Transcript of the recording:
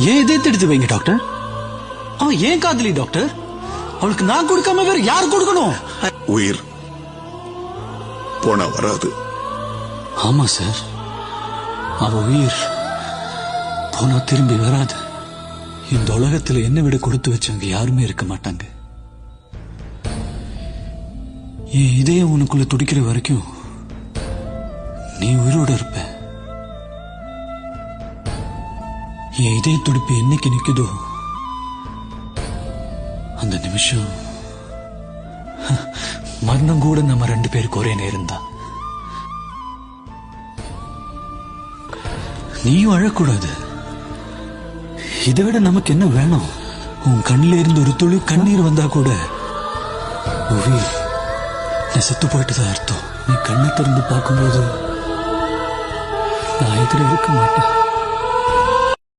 ஏன் இதயத்தை எடுத்து வைங்க டாக்டர். அவன் ஏன் காதலி டாக்டர்? அவளுக்கு நான் கொடுக்காம வேற யார் கொடுக்கணும்? உயிர் போனா வராது. ஆமா சார், அவ உயிர் போனா திரும்பி வராது. இந்த உலகத்துல என்ன விட கொடுத்து வச்சவங்க யாருமே இருக்க மாட்டாங்க. என் இதயம் உனக்குள்ள துடிக்கிற வரைக்கும் நீ உயிரோட இருப்ப. என் இதய துடிப்பு என்னைக்கு நிக்குதோ அந்த நிமிஷம் மரணம் கூட நம்ம 2 பேருக்கு ஒரே நேரம் தான். நீயும் அழக்கூடாது. இதை விட நமக்கு என்ன வேணும்? உன் கண்ணில இருந்து ஒரு துளி கண்ணீர் வந்தா கூட உயிர் நான் செத்து போயிட்டுதான் அர்த்தம். நீ கண்ணை திறந்து பார்க்கும்போது நான் எதிர இருக்க மாட்டேன்.